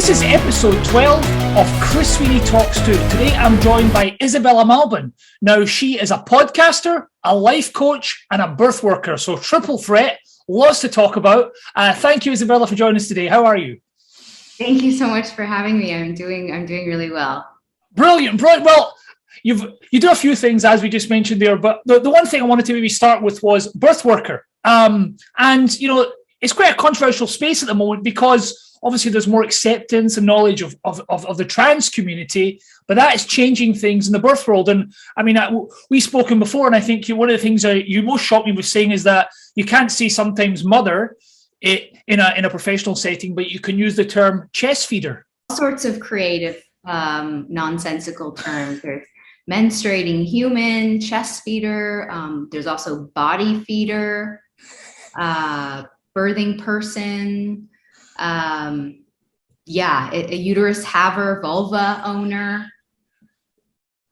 This is episode 12 of Chris Sweeney Talks To. Today I'm joined by Isabella Malbin. Now, she is a podcaster, a life coach, and a birth worker. So triple threat, lots to talk about. Thank you, Isabella, for joining us today. How are you? Thank you so much for having me. I'm doing really well. Brilliant. Well, you do a few things, as we just mentioned there, but the one thing I wanted to maybe start with was birth worker. And, you know, it's quite a controversial space at the moment because obviously there's more acceptance and knowledge of the trans community, but that is changing things in the birth world. And I mean, we've spoken before, and I think one of the things that you most shocked me with saying is that you can't say sometimes mother in a professional setting, but you can use the term chest feeder. All sorts of creative, nonsensical terms. There's menstruating human, chest feeder. There's also body feeder, birthing person. A uterus haver, vulva owner.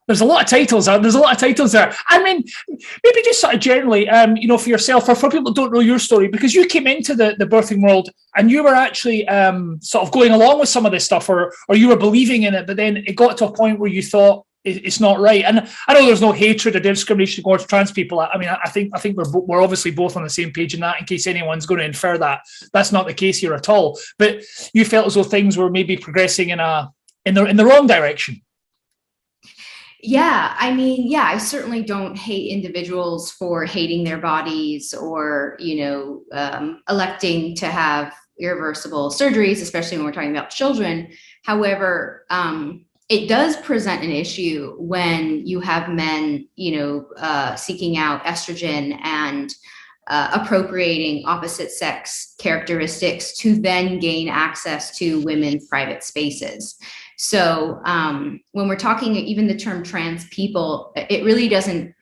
There's a lot of titles. There's a lot of titles there. I mean, maybe just sort of generally, for yourself, or for people that don't know your story, because you came into the birthing world and you were actually sort of going along with some of this stuff, or you were believing in it, but then it got to a point where you thought it's not right. And I know there's no hatred or discrimination towards trans people. I mean, I think we're obviously both on the same page in that, in case anyone's going to infer that. That's not the case here at all. But you felt as though things were maybe progressing in the wrong direction. Yeah, I mean, I certainly don't hate individuals for hating their bodies or, electing to have irreversible surgeries, especially when we're talking about children. However, it does present an issue when you have men, seeking out estrogen and appropriating opposite sex characteristics to then gain access to women's private spaces. So when we're talking even the term trans people, it really doesn't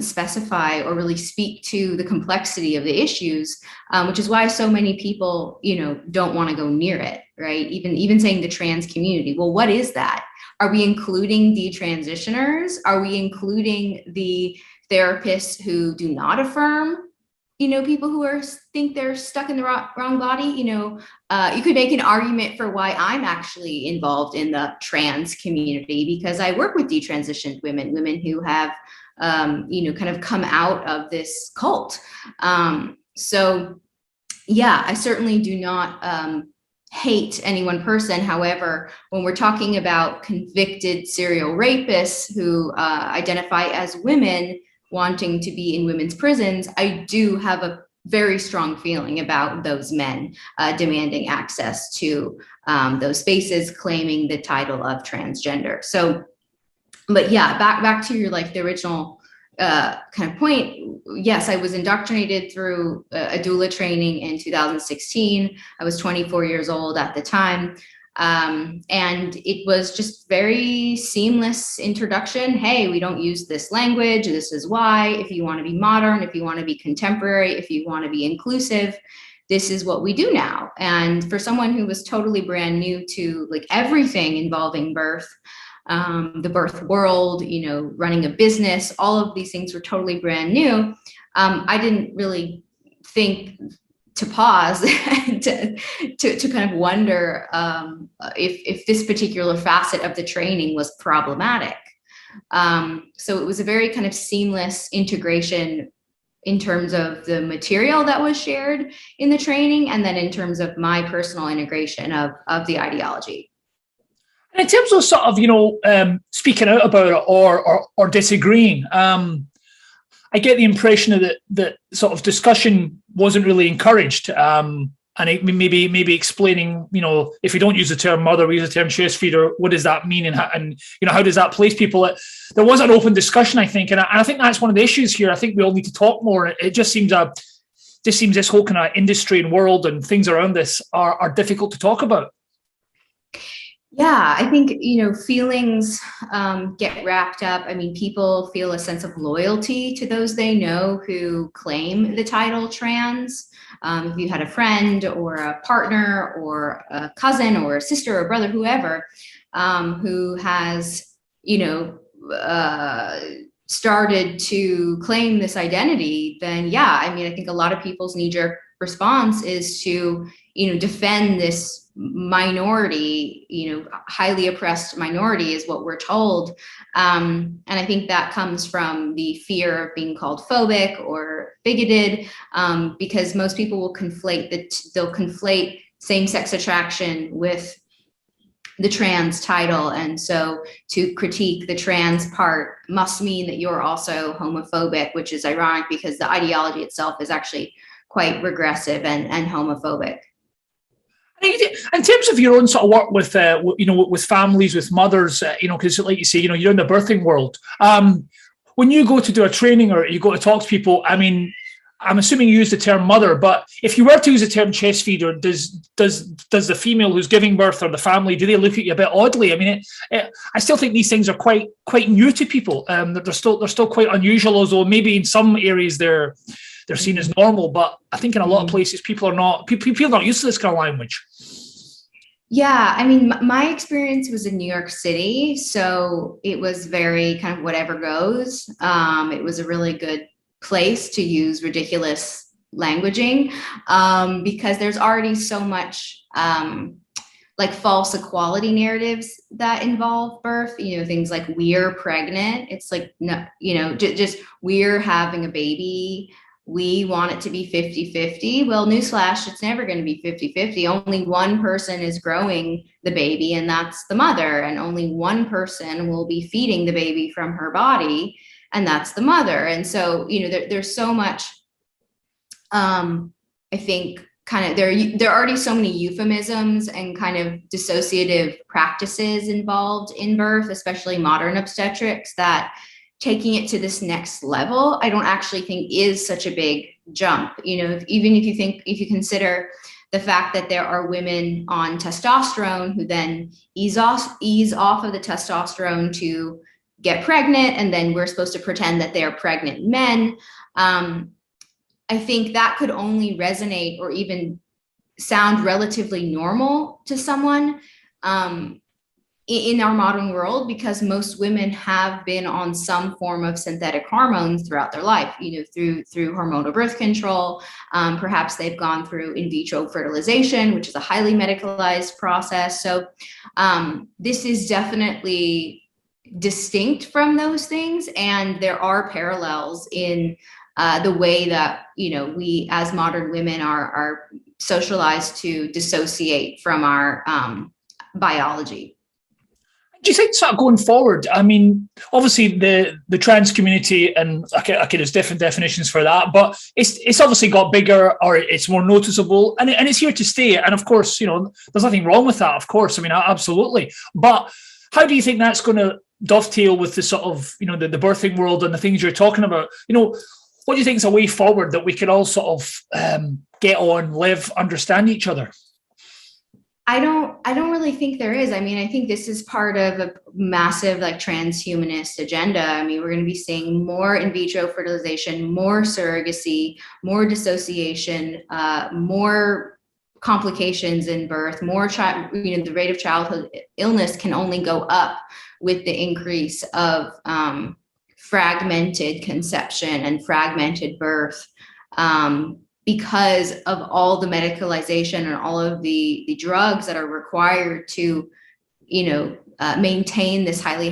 specify or really speak to the complexity of the issues, which is why so many people, don't want to go near it, right? Even saying the trans community. Well, what is that? Are we including detransitioners? Are we including the therapists who do not affirm? People who think they're stuck in the wrong body. You could make an argument for why I'm actually involved in the trans community, because I work with detransitioned women who have, kind of come out of this cult. I certainly do not hate any one person. However, when we're talking about convicted serial rapists who identify as women wanting to be in women's prisons, I do have a very strong feeling about those men demanding access to those spaces, claiming the title of transgender. So, but yeah, back to your the original kind of point. Yes, I was indoctrinated through a doula training in 2016. I was 24 years old at the time. And it was just very seamless introduction. Hey, we don't use this language. This is why. If you want to be modern, if you want to be contemporary, if you want to be inclusive, this is what we do now. And for someone who was totally brand new to everything involving birth, the birth world, running a business, all of these things were totally brand new. I didn't really think to pause to kind of wonder if this particular facet of the training was problematic. So it was a very kind of seamless integration in terms of the material that was shared in the training, and then in terms of my personal integration of the ideology. And in terms of sort of, speaking out about it or disagreeing, I get the impression that sort of discussion wasn't really encouraged. And maybe explaining, if we don't use the term mother, we use the term chest feeder, what does that mean? And how does that place people? There was an open discussion, I think. And I think that's one of the issues here. I think we all need to talk more. It just seems this whole kind of industry and world and things around this are difficult to talk about. Yeah, I think, feelings get wrapped up. I mean, people feel a sense of loyalty to those they know who claim the title trans. If you had a friend or a partner or a cousin or a sister or brother, whoever, who has, started to claim this identity, then yeah, I mean, I think a lot of people's knee-jerk response is to, defend this minority, highly oppressed minority is what we're told. And I think that comes from the fear of being called phobic or bigoted, because most people will they'll conflate same-sex attraction with the trans title. And so to critique the trans part must mean that you're also homophobic, which is ironic because the ideology itself is actually quite regressive and homophobic. In terms of your own sort of work with, with families, with mothers, because like you say, you're in the birthing world. When you go to do a training or you go to talk to people, I mean, I'm assuming you use the term mother, but if you were to use the term chest feeder, does the female who's giving birth or the family, do they look at you a bit oddly? I mean, I still think these things are quite new to people. They're still quite unusual, although maybe in some areas they're seen as normal. But I think in a lot of places people are not used to this kind of language. Yeah, I mean, my experience was in New York City, so it was very kind of whatever goes. It was a really good place to use ridiculous languaging, because there's already so much like false equality narratives that involve birth, things like we're pregnant. It's like, no, just we're having a baby. We want it to be 50-50. Well, newsflash, it's never going to be 50-50. Only one person is growing the baby, and that's the mother. And only one person will be feeding the baby from her body, and that's the mother. And so, there's so much, I think, kind of, there are already so many euphemisms and kind of dissociative practices involved in birth, especially modern obstetrics, that taking it to this next level, I don't actually think is such a big jump. Even if you consider the fact that there are women on testosterone who then ease off of the testosterone to get pregnant, and then we're supposed to pretend that they're pregnant men. I think that could only resonate or even sound relatively normal to someone in our modern world, because most women have been on some form of synthetic hormones throughout their life, through hormonal birth control. Perhaps they've gone through in vitro fertilization, which is a highly medicalized process. So this is definitely distinct from those things. And there are parallels in the way that, we as modern women are socialized to dissociate from our biology. Do you think sort of going forward, I mean, obviously the trans community, and okay, there's different definitions for that, but it's obviously got bigger, or it's more noticeable, and it's here to stay. And of course, there's nothing wrong with that, of course. I mean, absolutely. But how do you think that's going to dovetail with the sort of, the birthing world and the things you're talking about? What do you think is a way forward that we can all sort of get on, live, understand each other? I don't really think there is. I mean, I think this is part of a massive like transhumanist agenda. I mean, we're going to be seeing more in vitro fertilization, more surrogacy, more dissociation, more complications in birth, more the rate of childhood illness can only go up with the increase of fragmented conception and fragmented birth. Because of all the medicalization and all of the drugs that are required to, maintain this highly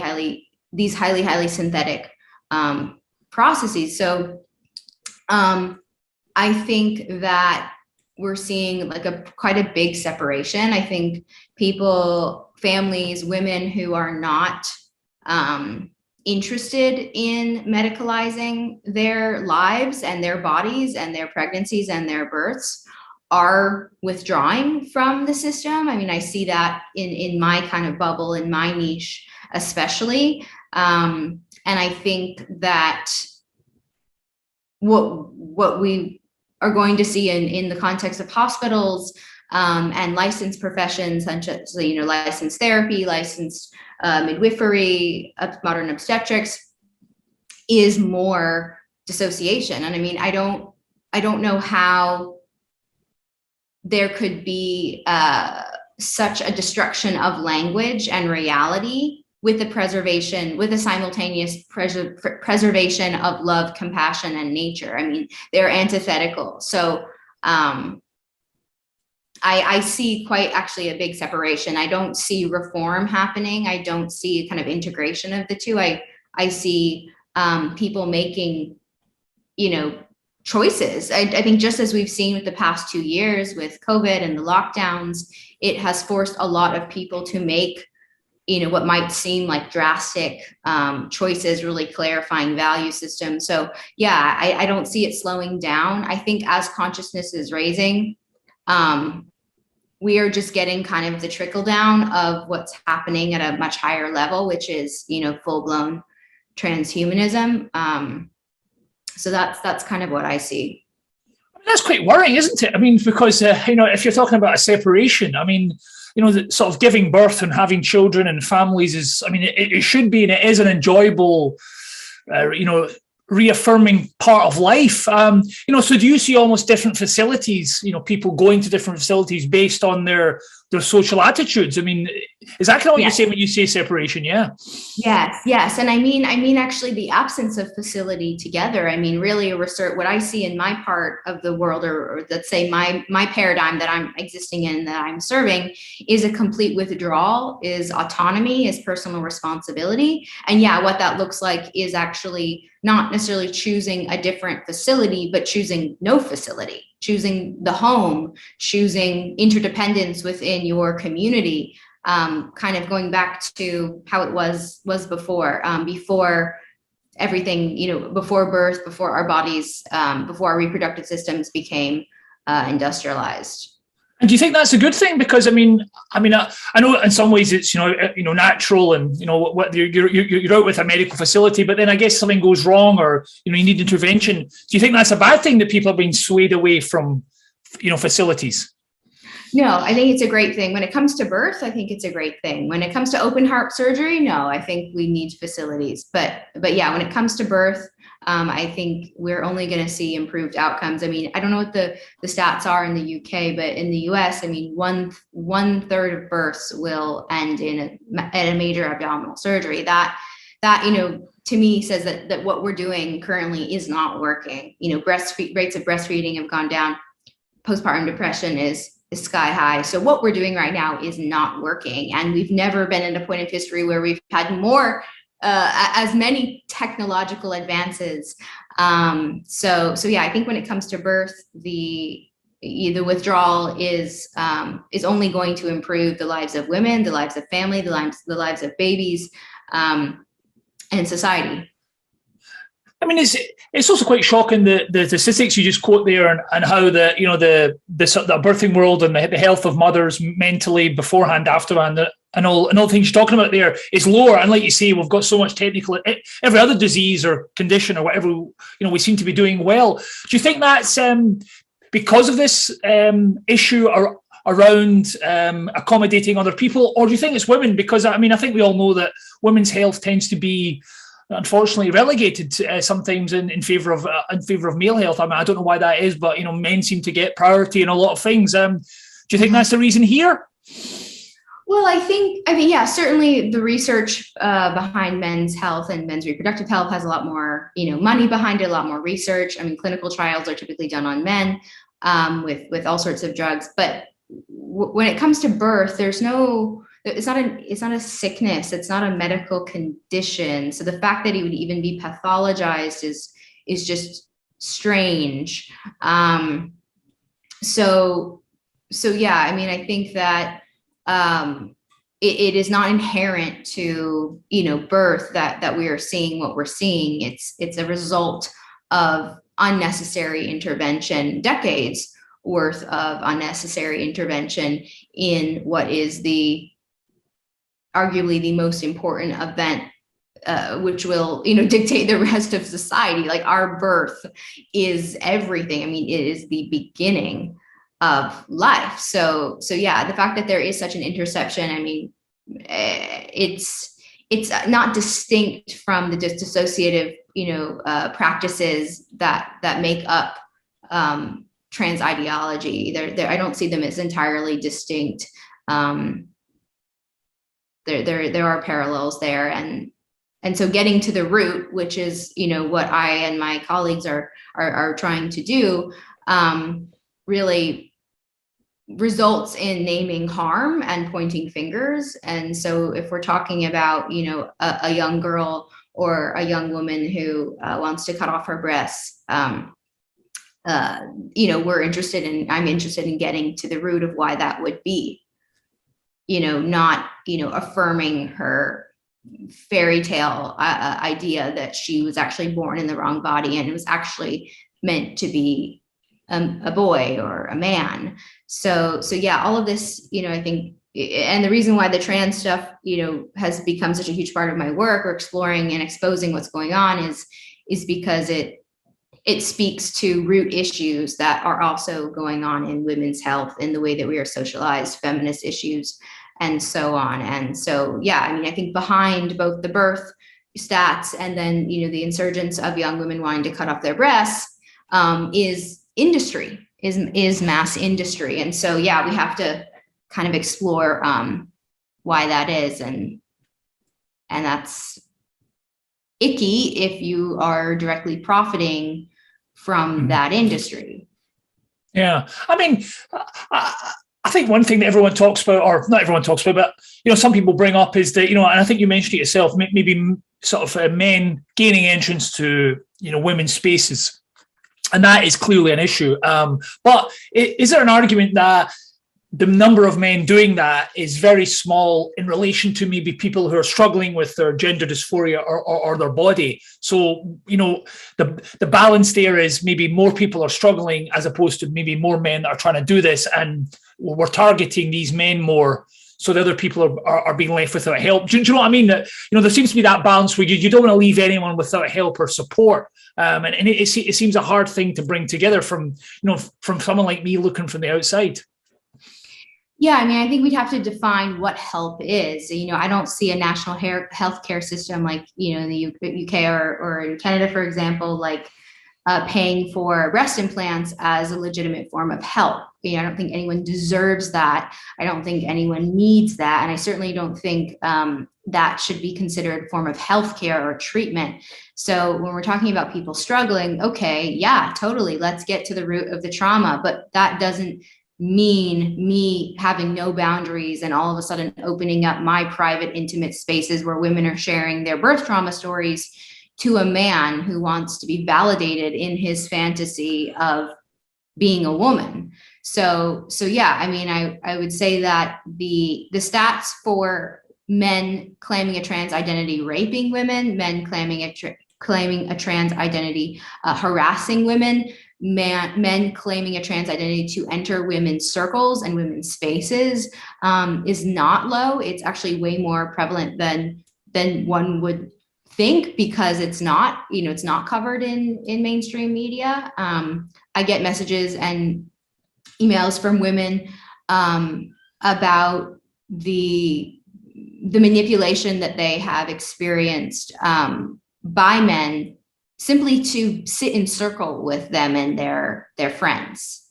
synthetic processes. So I think that we're seeing like quite a big separation. I think families, women who are not interested in medicalizing their lives and their bodies and their pregnancies and their births are withdrawing from the system. I mean, I see that in my kind of bubble, in my niche, especially. And I think that what we are going to see in the context of hospitals and licensed professions, such as, licensed therapy, licensed midwifery, modern obstetrics, is more dissociation. And I mean, I don't know how there could be such a destruction of language and reality with the simultaneous preservation of love, compassion, and nature. I mean, they're antithetical. So I see quite actually a big separation. I don't see reform happening. I don't see kind of integration of the two. I see people making, choices. I think just as we've seen with the past 2 years with COVID and the lockdowns, it has forced a lot of people to make, what might seem like drastic choices, really clarifying value systems. So yeah, I don't see it slowing down. I think as consciousness is raising, we are just getting kind of the trickle down of what's happening at a much higher level, which is, full-blown transhumanism. So that's kind of what I see. That's quite worrying, isn't it? I mean, because, if you're talking about a separation, I mean, the sort of giving birth and having children and families is, I mean, it should be, and it is an enjoyable, reaffirming part of life. So do you see almost different facilities, people going to different facilities based on their social attitudes? I mean, is that kind of what you say when you say separation? Yeah. Yes. And I mean, actually the absence of facility together. I mean, really what I see in my part of the world, or let's say my paradigm that I'm existing in, that I'm serving, is a complete withdrawal, is autonomy, is personal responsibility. And yeah, what that looks like is actually not necessarily choosing a different facility, but choosing no facility, choosing the home, choosing interdependence within your community, kind of going back to how it was before, before everything, before birth, before our bodies, before our reproductive systems became industrialized. And do you think that's a good thing? Because I know in some ways it's natural, and what you're out with a medical facility, but then I guess something goes wrong, or you need intervention. Do you think that's a bad thing that people are being swayed away from facilities? No, I think it's a great thing. When it comes to birth, I think it's a great thing. When it comes to open heart surgery, no, I think we need facilities. But yeah, when it comes to birth, I think we're only going to see improved outcomes. I mean, I don't know what the stats are in the UK, but in the US, I mean, one third of births will end in a major abdominal surgery. That to me says that what we're doing currently is not working. Rates of breastfeeding have gone down. Postpartum depression is sky high. So what we're doing right now is not working. And we've never been at a point in history where we've had as many technological advances. So yeah, I think when it comes to birth, the withdrawal is only going to improve the lives of women, the lives of family, the lives of babies, and society. I mean, it's also quite shocking the statistics you just quote there, and how the birthing world and the health of mothers mentally beforehand, afterhand, and all the things you're talking about there is lower. And like you say, we've got so much technical, every other disease or condition or whatever, we seem to be doing well. Do you think that's because of this issue around accommodating other people, or do you think it's women? Because I think we all know that women's health tends to be, unfortunately, relegated sometimes in favor of male health. I mean, I don't know why that is, but men seem to get priority in a lot of things. Do you think that's the reason here? Well, I think yeah, certainly the research behind men's health and men's reproductive health has a lot more money behind it, a lot more research. I mean, clinical trials are typically done on men with all sorts of drugs, but when it comes to birth, it's not a sickness. It's not a medical condition. So the fact that it would even be pathologized is just strange. So yeah, I mean, I think that it is not inherent to birth that we are seeing what we're seeing. It's a result of unnecessary intervention, decades worth of unnecessary intervention in what is arguably the most important event, which will dictate the rest of society. Like, our birth is everything. I mean, it is the beginning of life. So yeah, the fact that there is such an interception, I mean, it's not distinct from the dissociative practices that make up trans ideology. I don't see them as entirely distinct. They're not distinct from the dissociative practices that make up trans ideology. I don't see them as entirely distinct. They're there are parallels there. And so getting to the root, which is, what I and my colleagues are trying to do, really results in naming harm and pointing fingers. And so if we're talking about, a young girl or a young woman who wants to cut off her breasts, I'm interested in getting to the root of why that would be, not, affirming her fairy tale idea that she was actually born in the wrong body and it was actually meant to be a boy or a man. So yeah, all of this, I think, and the reason why the trans stuff, has become such a huge part of my work, or exploring and exposing what's going on, is because it speaks to root issues that are also going on in women's health, in the way that we are socialized, feminist issues, and so on. And so, yeah, I think behind both the birth stats and then, the insurgence of young women wanting to cut off their breasts, is industry, is mass industry. And so, yeah, we have to kind of explore why that is. And that's icky if you are directly profiting from that industry. Yeah. I think one thing that everyone talks about, or not everyone talks about, but, some people bring up is that, and I think you mentioned it yourself, maybe sort of men gaining entrance to, women's spaces. And that is clearly an issue. But is there an argument that the number of men doing that is very small in relation to maybe people who are struggling with their gender dysphoria or their body? So, the balance there is maybe more people are struggling as opposed to maybe more men that are trying to do this, and we're targeting these men more, so the other people are being left without help. Do you know what I mean? That, there seems to be that balance where you don't want to leave anyone without help or support. And it seems a hard thing to bring together from someone like me looking from the outside. Yeah, I think we'd have to define what help is. I don't see a national healthcare system like, in the UK or in Canada, for example, like paying for breast implants as a legitimate form of help. I don't think anyone deserves that. I don't think anyone needs that. And I certainly don't think that should be considered a form of healthcare or treatment. So when we're talking about people struggling, okay, yeah, totally, let's get to the root of the trauma. But that doesn't mean me having no boundaries and all of a sudden opening up my private, intimate spaces where women are sharing their birth trauma stories to a man who wants to be validated in his fantasy of being a woman. So yeah, I would say that the stats for men claiming a trans identity raping women, men claiming a trans identity harassing women, men claiming a trans identity to enter women's circles and women's spaces is not low. It's actually way more prevalent than one would think, because it's not covered in mainstream media. I get messages and emails from women about the manipulation that they have experienced by men simply to sit in circle with them and their friends.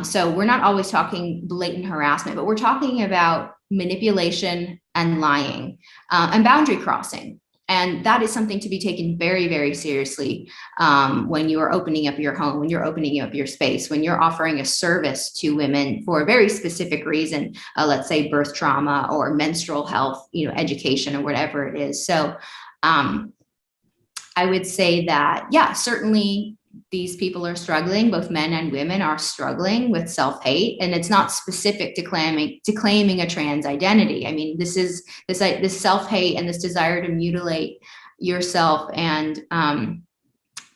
So we're not always talking blatant harassment, but we're talking about manipulation and lying and boundary crossing. And that is something to be taken very, very seriously when you are opening up your home, when you're opening up your space, when you're offering a service to women for a very specific reason, let's say birth trauma or menstrual health, education or whatever it is. So I would say that, yeah, certainly these people are struggling. Both men and women are struggling with self-hate, and it's not specific to claiming a trans identity. This is this self-hate and this desire to mutilate yourself and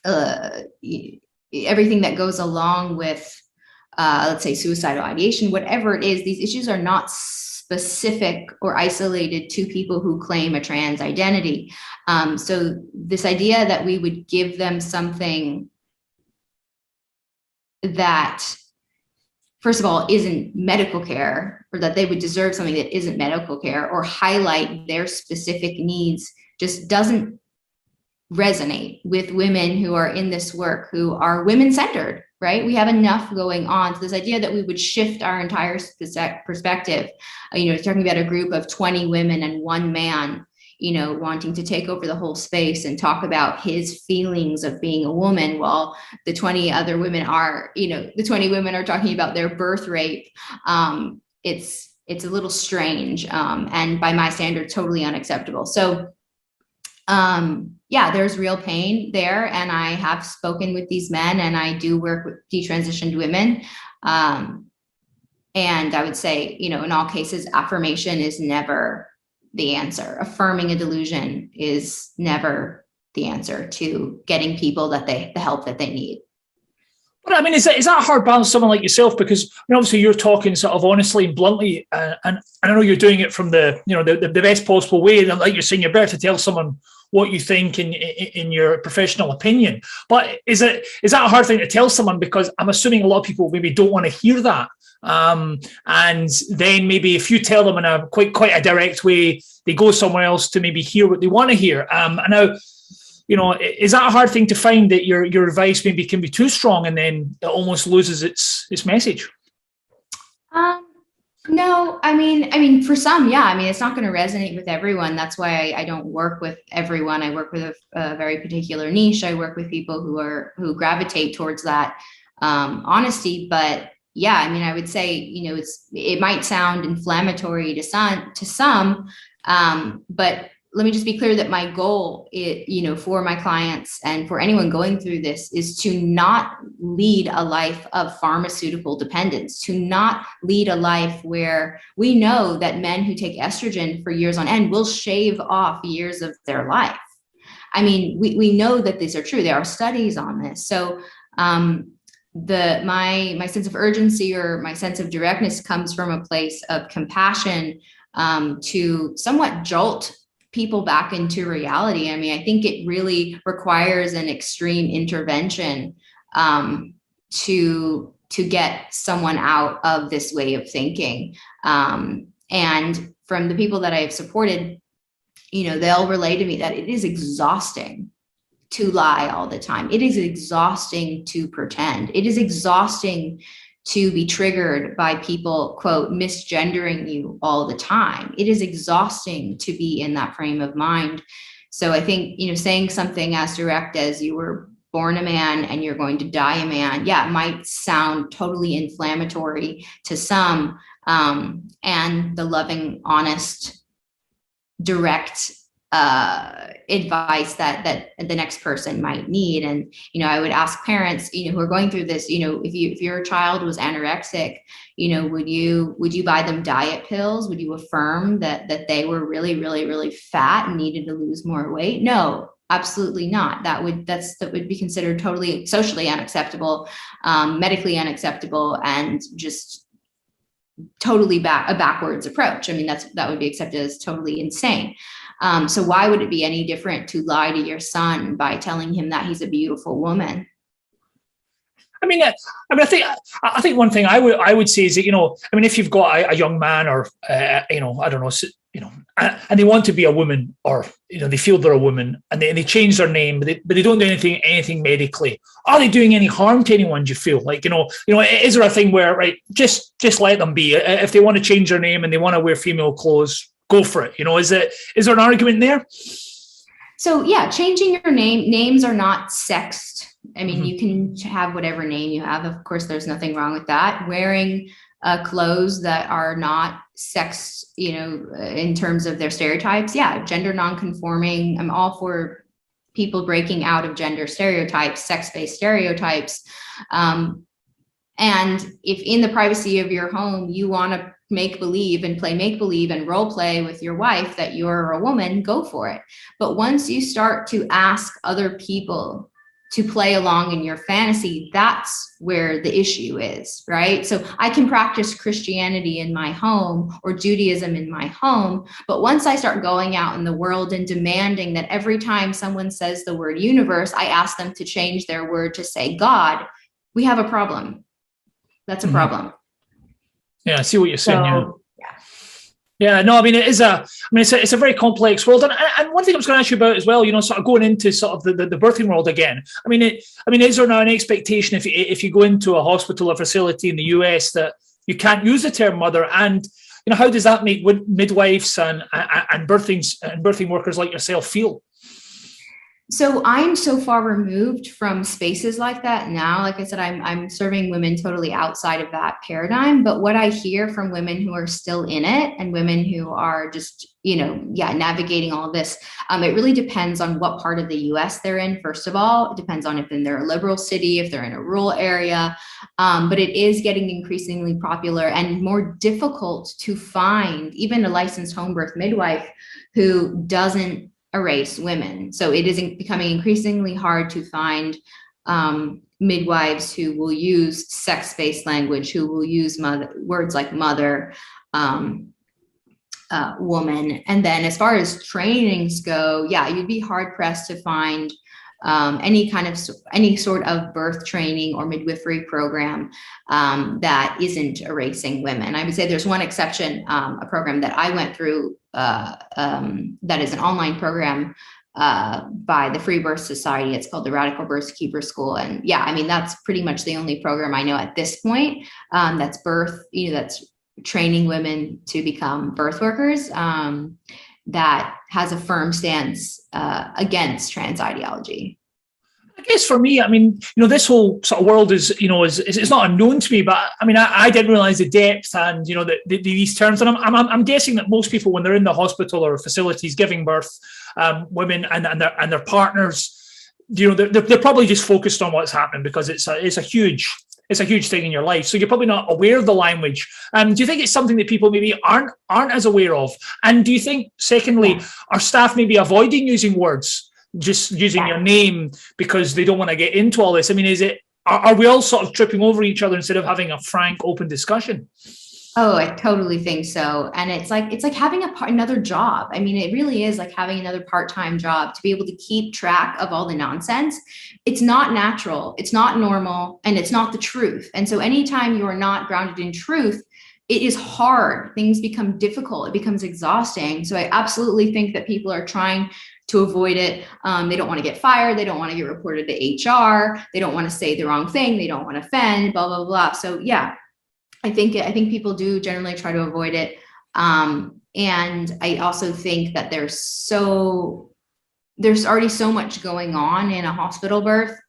everything that goes along with, let's say, suicidal ideation, whatever it is. These issues are not specific or isolated to people who claim a trans identity. So this idea that we would give them something that, first of all, isn't medical care, or that they would deserve something that isn't medical care, or highlight their specific needs, just doesn't resonate with women who are in this work, who are women-centered, right? We have enough going on. So this idea that we would shift our entire perspective, talking about a group of 20 women and one man, wanting to take over the whole space and talk about his feelings of being a woman, while the 20 other women are, the 20 women are talking about their birth rape. It's a little strange, and by my standards, totally unacceptable. So, there's real pain there. And I have spoken with these men, and I do work with detransitioned women. And I would say, in all cases, affirmation is never the answer. Affirming a delusion is never the answer to getting people the help that they need. But I mean, is that a hard balance, someone like yourself? Because obviously you're talking sort of honestly and bluntly, and I know you're doing it from the best possible way. And like you're saying, you're better to tell someone what you think in your professional opinion. But is that a hard thing to tell someone? Because I'm assuming a lot of people maybe don't want to hear that. And then maybe if you tell them in a quite a direct way, they go somewhere else to maybe hear what they want to hear. And now, is that a hard thing to find, that your advice maybe can be too strong and then it almost loses its message? No, I mean, for some, yeah. I mean, it's not going to resonate with everyone. That's why I don't work with everyone. I work with a very particular niche. I work with people who gravitate towards that honesty. But yeah, I mean, I would say, it might sound inflammatory to some, but let me just be clear that my goal, for my clients and for anyone going through this, is to not lead a life of pharmaceutical dependence, to not lead a life where we know that men who take estrogen for years on end will shave off years of their life. I mean, we know that these are true. There are studies on this. So my sense of urgency, or my sense of directness, comes from a place of compassion, to somewhat jolt people back into reality. I mean, I think it really requires an extreme intervention to get someone out of this way of thinking. And from the people that I have supported, they'll relay to me that it is exhausting to lie all the time. It is exhausting to pretend. It is exhausting to be triggered by people, quote, misgendering you all the time. It is exhausting to be in that frame of mind. So I think, saying something as direct as "you were born a man and you're going to die a man," yeah, it might sound totally inflammatory to some, and the loving, honest, direct advice that the next person might need. And I would ask parents who are going through this, if your child was anorexic, would you buy them diet pills? Would you affirm that they were really, really, really fat and needed to lose more weight? No, absolutely not. That would be considered totally socially unacceptable, medically unacceptable, and just totally a backwards approach. I mean, that would be accepted as totally insane. So why would it be any different to lie to your son by telling him that he's a beautiful woman? I think one thing I would say is that, if you've got a young man, or I don't know, and they want to be a woman, or they feel they're a woman, and they change their name, but they don't do anything medically. Are they doing any harm to anyone? Do you feel like, is there a thing where, right, just let them be? If they want to change their name and they want to wear female clothes, go for it. Is there an argument there? So yeah, changing your names are not sexed. I mean, you can have whatever name you have. Of course, there's nothing wrong with that. Wearing clothes that are not sexed, in terms of their stereotypes. Yeah, gender nonconforming. I'm all for people breaking out of gender stereotypes, sex-based stereotypes. And if in the privacy of your home, you want to make believe and play make believe and role play with your wife that you're a woman, go for it. But once you start to ask other people to play along in your fantasy, that's where the issue is, right? So I can practice Christianity in my home or Judaism in my home, but once I start going out in the world and demanding that every time someone says the word universe, I ask them to change their word to say God, we have a problem. That's a problem. Yeah, I see what you're saying. So, yeah. Yeah, no, I mean, it's a very complex world. And one thing I was going to ask you about as well, sort of going into sort of the birthing world again. I mean, is there now an expectation if you go into a hospital or facility in the US that you can't use the term mother? And, how does that make midwives and birthing workers like yourself feel? So I'm so far removed from spaces like that now. Like I said, I'm serving women totally outside of that paradigm. But what I hear from women who are still in it and women who are just, navigating all of this, it really depends on what part of the US they're in. First of all, it depends on if they're a liberal city, if they're in a rural area. But it is getting increasingly popular and more difficult to find even a licensed home birth midwife who doesn't erase women. So it is becoming increasingly hard to find midwives who will use sex-based language, who will use words like mother, woman. And then as far as trainings go, yeah, you'd be hard pressed to find any sort of birth training or midwifery program that isn't erasing women. I would say there's one exception, a program that I went through that is an online program by the Free Birth Society. It's called the Radical Birth Keeper School. And yeah, I mean, that's pretty much the only program I know at this point that's that's training women to become birth workers. That has a firm stance against trans ideology. I guess for me, I mean, this whole sort of world is it's not unknown to me, but I mean, I didn't realize the depth and these terms. And I'm guessing that most people, when they're in the hospital or facilities giving birth, women and their partners, they're probably just focused on what's happening because it's a huge thing in your life. So you're probably not aware of the language. Do you think it's something that people maybe aren't as aware of? And do you think, secondly, are staff maybe avoiding using words, just using your name because they don't want to get into all this? I mean, are we all sort of tripping over each other instead of having a frank, open discussion? Oh, I totally think so. And it's like having another job. I mean, it really is like having another part-time job to be able to keep track of all the nonsense. It's not natural, it's not normal, and it's not the truth. And so anytime you are not grounded in truth, it is hard. Things become difficult. It becomes exhausting. So I absolutely think that people are trying to avoid it. They don't want to get fired. They don't want to get reported to HR. They don't want to say the wrong thing. They don't want to offend, blah, blah, blah. So yeah, I think people do generally try to avoid it. And I also think that there's already so much going on in a hospital birth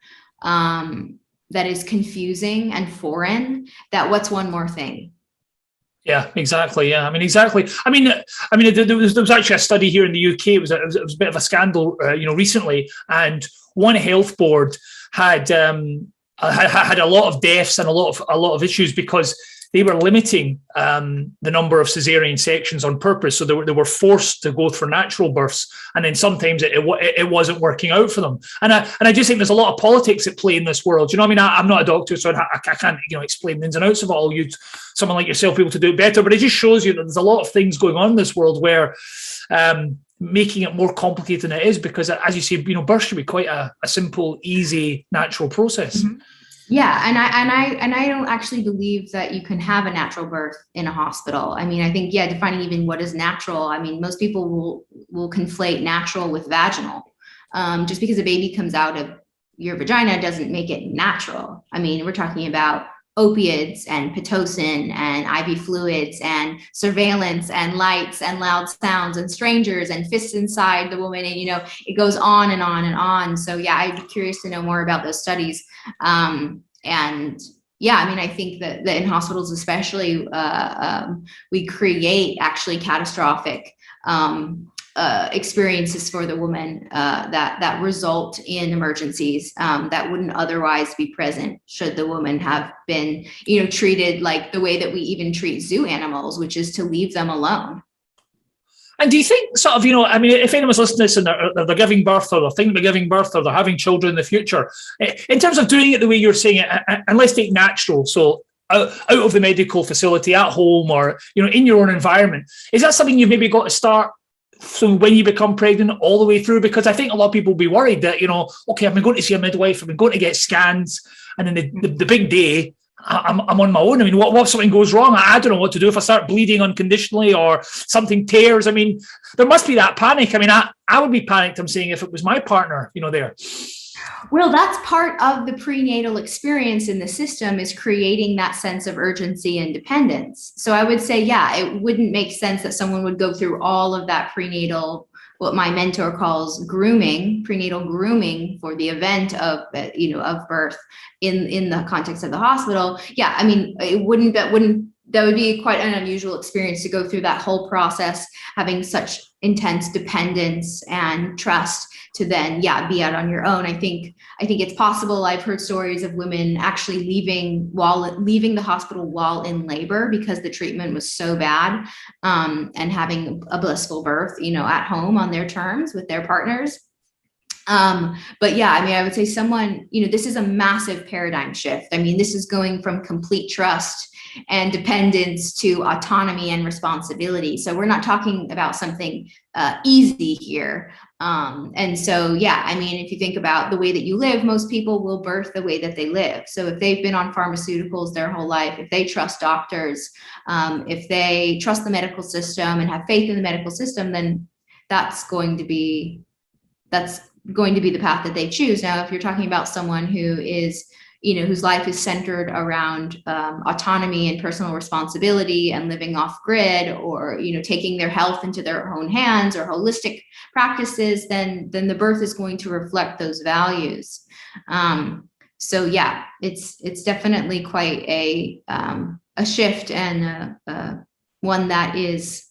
that is confusing and foreign, that what's one more thing? Yeah, exactly. Yeah, I mean, exactly. I mean, there was actually a study here in the UK. It was a bit of a scandal, recently, and one health board had a lot of deaths and a lot of issues because they were limiting the number of cesarean sections on purpose. So they were forced to go for natural births, and then sometimes it wasn't working out for them. And I just think there's a lot of politics at play in this world. I mean, I'm not a doctor, so I can't explain the ins and outs of it all. You'd someone like yourself be able to do it better. But it just shows you that there's a lot of things going on in this world where making it more complicated than it is, because as you say, birth should be quite a simple, easy, natural process. Mm-hmm. Yeah, and I don't actually believe that you can have a natural birth in a hospital. I mean, I think, defining even what is natural. I mean, most people will conflate natural with vaginal. Just because a baby comes out of your vagina doesn't make it natural. I mean, we're talking about opiates and Pitocin and IV fluids and surveillance and lights and loud sounds and strangers and fists inside the woman. And, it goes on and on and on. So yeah, I'd be curious to know more about those studies. And yeah, I mean, I think that in hospitals, especially, we create actually catastrophic, experiences for the woman that result in emergencies that wouldn't otherwise be present should the woman have been, treated like the way that we even treat zoo animals, which is to leave them alone. And do you think sort of, I mean, if anyone's listening to this and they're giving birth or they're thinking about giving birth or they're having children in the future, in terms of doing it the way you're saying it, and let's take natural, so out of the medical facility, at home, or, in your own environment, is that something you've maybe got to start from when you become pregnant all the way through? Because I think a lot of people will be worried that, okay, I've been going to see a midwife, I've been going to get scans, and then the big day, I'm on my own. I mean, what if something goes wrong? I don't know what to do if I start bleeding unconditionally or something tears. I mean, there must be that panic. I mean, I would be panicked, I'm saying, if it was my partner, there. Well, that's part of the prenatal experience in the system, is creating that sense of urgency and dependence. So I would say, yeah, it wouldn't make sense that someone would go through all of that prenatal, what my mentor calls grooming, prenatal grooming for the event of, of birth in the context of the hospital. Yeah, I mean, that would be quite an unusual experience to go through that whole process, having such intense dependence and trust to then, be out on your own. I think it's possible. I've heard stories of women actually leaving the hospital while in labor because the treatment was so bad, and having a blissful birth, at home on their terms with their partners. But yeah, I mean, I would say someone, this is a massive paradigm shift. I mean, this is going from complete trust and dependence to autonomy and responsibility. So we're not talking about something easy here. And so, yeah, I mean, if you think about the way that you live, most people will birth the way that they live. So if they've been on pharmaceuticals their whole life, if they trust doctors, if they trust the medical system and have faith in the medical system, then that's going to be the path that they choose. Now, if you're talking about someone who is, whose life is centered around autonomy and personal responsibility and living off grid, or, taking their health into their own hands, or holistic practices, then the birth is going to reflect those values. So yeah, it's definitely quite a shift, and one that is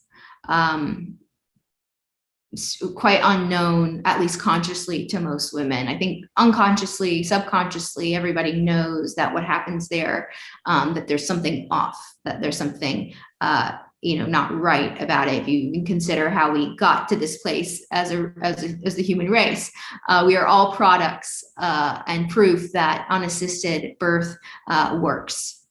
quite unknown, at least consciously, to most women. I think unconsciously, subconsciously, everybody knows that what happens there, that there's something off, that there's something, not right about it. If you consider how we got to this place as the human race, we are all products and proof that unassisted birth works.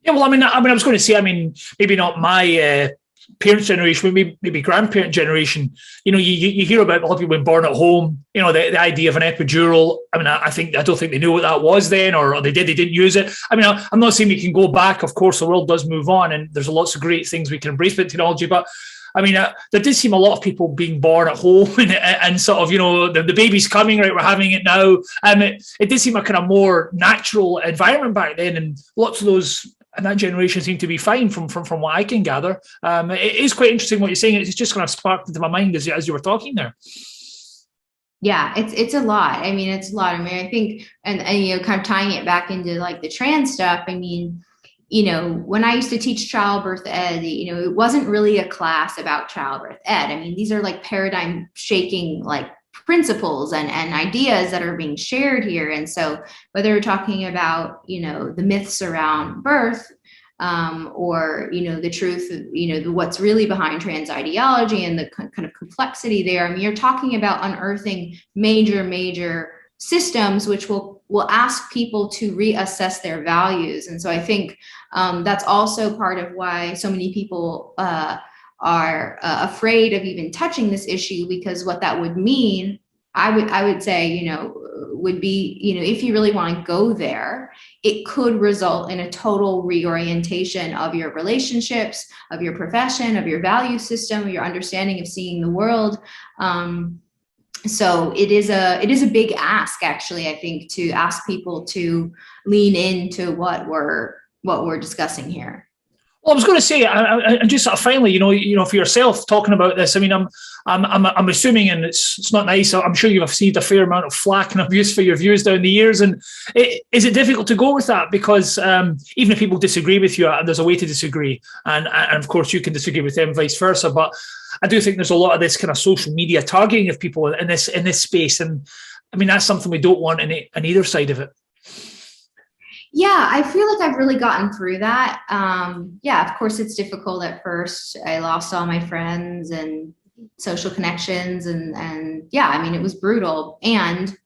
Yeah, well, I mean, I was going to say, maybe not my parents' generation, maybe grandparent generation, you hear about a lot of people being born at home, the idea of an epidural. I don't think they knew what that was then, or they didn't use it. I'm not saying we can go back. Of course, the world does move on, and there's lots of great things we can embrace with technology, but there did seem a lot of people being born at home and sort of, the baby's coming, right, we're having it now. It did seem a kind of more natural environment back then, and lots of those and that generation seemed to be fine from what I can gather. It is quite interesting what you're saying. It's just kind of sparked into my mind as you were talking there. Yeah, it's a lot. It's a lot. I think, and kind of tying it back into like the trans stuff. When I used to teach childbirth ed, it wasn't really a class about childbirth ed. These are like paradigm shaking, like principles and ideas that are being shared here. And so whether we're talking about, the myths around birth, or, the truth, what's really behind trans ideology and the kind of complexity there. You're talking about unearthing major systems, which will ask people to reassess their values. And so I think that's also part of why so many people are afraid of even touching this issue, because what that would mean, I would say, would be, if you really want to go there, it could result in a total reorientation of your relationships, of your profession, of your value system, your understanding of seeing the world. So it is a big ask, actually, I think, to ask people to lean into what we're discussing here. Well, I was going to say, and just sort of finally, for yourself talking about this, I'm assuming, and it's not nice, I'm sure you've received a fair amount of flack and abuse for your views down the years. And is it difficult to go with that? Because even if people disagree with you, there's a way to disagree. And of course, you can disagree with them, vice versa. But I do think there's a lot of this kind of social media targeting of people in this space. And that's something we don't want on either side of it. Yeah, I feel like I've really gotten through that. Of course, it's difficult at first. I lost all my friends and social connections, and it was brutal. And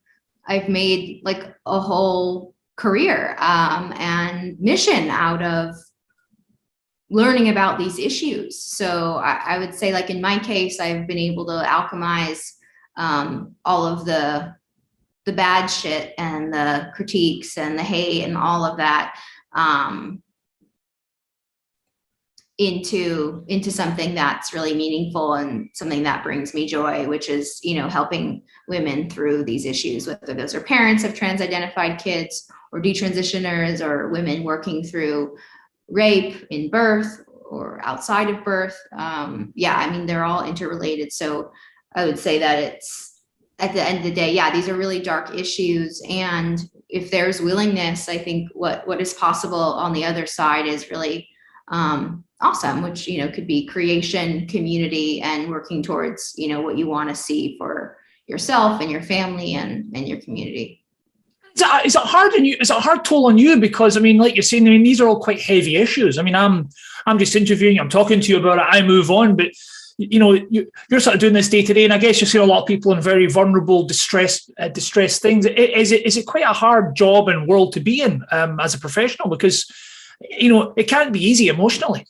I've made like a whole career and mission out of learning about these issues. So I would say, like in my case, I've been able to alchemize all of the bad shit and the critiques and the hate and all of that into something that's really meaningful and something that brings me joy, which is, helping women through these issues, whether those are parents of trans-identified kids or detransitioners or women working through rape in birth or outside of birth. They're all interrelated. So I would say that it's, at the end of the day, these are really dark issues. And if there's willingness, I think what is possible on the other side is really awesome, which, could be creation, community, and working towards, what you want to see for yourself and your family and your community. Is it hard on you? Is it a hard toll on you? Because like you're saying, these are all quite heavy issues. I'm just interviewing you, I'm talking to you about it, I move on, but you're sort of doing this day to day, and I guess you see a lot of people in very vulnerable, distressed things. Is it quite a hard job and world to be in as a professional? Because it can't be easy emotionally.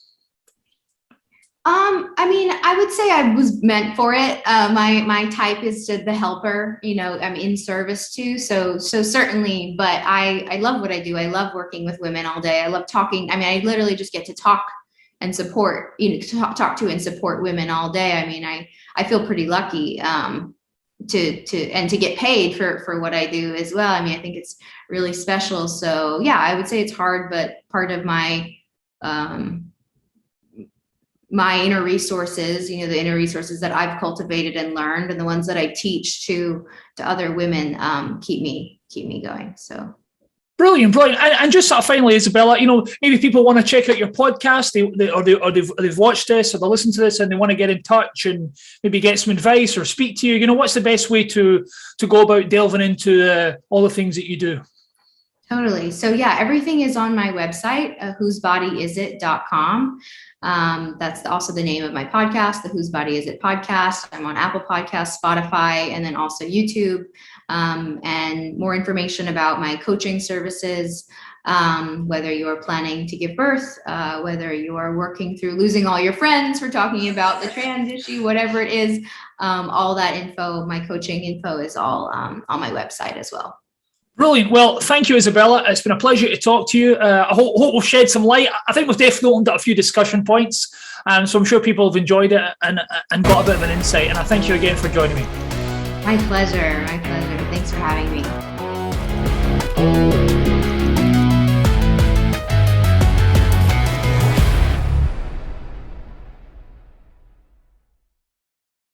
I would say I was meant for it. My type is the helper, I'm in service to. So certainly, but I love what I do. I love working with women all day. I love talking. I literally just get to talk and support, talk to and support women all day. I feel pretty lucky, to get paid for what I do as well. I think it's really special. So I would say it's hard, but part of my inner resources, the inner resources that I've cultivated and learned, and the ones that I teach to other women, keep me going. So brilliant. And just sort of finally, Isabella, maybe people want to check out your podcast, they've watched this or they listen to this and they want to get in touch and maybe get some advice or speak to you. What's the best way to go about delving into all the things that you do? Totally. So everything is on my website, whosebodyisit.com. That's also the name of my podcast, the Whose Body Is It podcast. I'm on Apple Podcasts, Spotify, and then also YouTube. And more information about my coaching services, whether you're planning to give birth, whether you are working through losing all your friends, we're talking about the trans issue, whatever it is, all that info, my coaching info is all on my website as well. Brilliant. Well, thank you, Isabella. It's been a pleasure to talk to you. I hope we've shed some light. I think we've definitely opened up a few discussion points. So I'm sure people have enjoyed it and got a bit of an insight. And I thank you again for joining me. My pleasure. Thanks for having me.